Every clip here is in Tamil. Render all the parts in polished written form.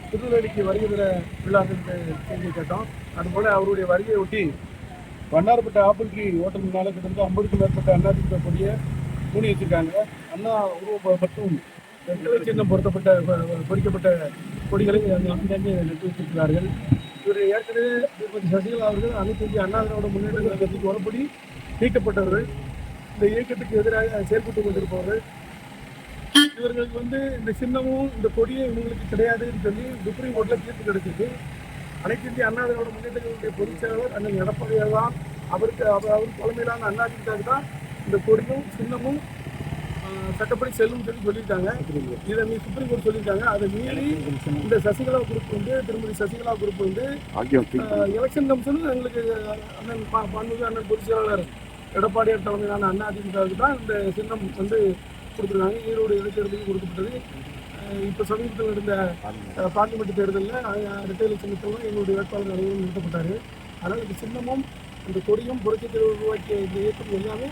திருநெல்வேலிக்கு வருகிற விழாவிற்கு செய்தி கேட்டோம். அதுபோல அவருடைய வருகையை ஒட்டி வண்ணாரப்பட்ட ஆப்பிள் ட்ரீ ஹோட்டல் முன்னால கிட்டத்தட்ட 50க்கும் மேற்பட்ட அதிமுக கொடியை மூடி வச்சிருக்காங்க. அண்ணா உருவ மற்றும் கிளை சின்னம் பொறிக்கப்பட்ட கொடிகளை அங்கங்கே நட்டு வச்சிருக்கிறார்கள். இவர் ஏற்கனவே திருமதி சசிகலா அவர்கள் அனைத்து இந்திய அண்ணா திராவிட முன்னேற்ற கழகத்துக்கு வரப்படி நீக்கப்பட்டவர்கள், இந்த இயக்கத்துக்கு எதிராக செயல்பட்டு கொண்டிருப்பவர்கள். இவர்களுக்கு இந்த சின்னமும் இந்த கொடியும் இவங்களுக்கு கிடையாதுன்னு சொல்லி சுப்ரீம் கோர்ட்ல தீர்ப்பு கிடைச்சிருக்கு. அனைத்து இந்திய அண்ணா திராவிட முன்னேற்ற கழகத்துடைய பொதுச் செயலாளர் அண்ணன் எடப்பாடியார் தான் அவர் தலைமையிலான அதிமுக தான் இந்த கொடியும் சின்னமும் சட்டப்படி செல்லும் சொல்லியிருக்காங்க. இதை சுப்ரீம் கோர்ட் சொல்லியிருக்காங்க. அதை மீறி இந்த சசிகலா குரூப் திருமதி சசிகலா குரூப் எலெக்ஷன் கமிஷன் எங்களுக்கு அண்ணன் மாண்புமிகு அண்ணன் பொதுச் செயலாளர் எடப்பாடியார் தலைமையிலான அதிமுகவுக்கு தான் இந்த சின்னம் கொடுத்துருக்காங்க. ஈரோடு இடைத்தேர்தலுக்கு கொடுக்கப்பட்டது. இப்போ சமீபத்தில் நடந்த பார்லிமெண்ட் தேர்தலில் இரட்டை சின்னத்திலும் எங்களுடைய வேட்பாளர் அனைவரும் நிறுத்தப்பட்டார். அதனால் இந்த சின்னமும் இந்த கொடியும் புரட்சித் தலைவர் உருவாக்கிய இந்த இயக்கம் எல்லாமே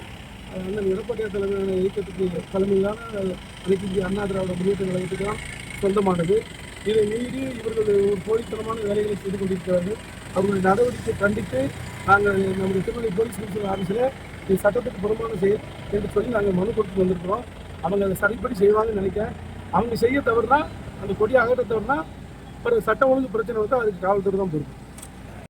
அண்ணன் எடப்பாடியார் தலைமையிலான இயக்கத்துக்கு தலைமையிலான அனைத்து இந்திய அண்ணா திராவிட முன்னேற்ற கழகத்துக்கு தான் சொந்தமானது. இதை மீறி இவர்கள் ஒரு போலித்தனமான வேலைகளை செய்து கொண்டிருக்கிறார்கள். அவர்களுடைய நடவடிக்கை கண்டித்து நாங்கள் நம்முடைய திருநெல்வேலி போலீஸ் கமிஷனர் ஆஃபீஸில் இது சட்டத்துக்கு புறமான செயல் என்று சொல்லி நாங்கள் மனு கொடுத்து வந்திருக்கிறோம். அவங்க அதை சரிப்படி செய்வாங்கன்னு நினைக்கிறேன். அவங்க செய்ய தவறுனா, அந்த கொடியை அகற்ற தவறுனா ஒரு சட்ட ஒழுங்கு பிரச்சனை அதுக்கு காவல்துறை தான் பொறுப்பு.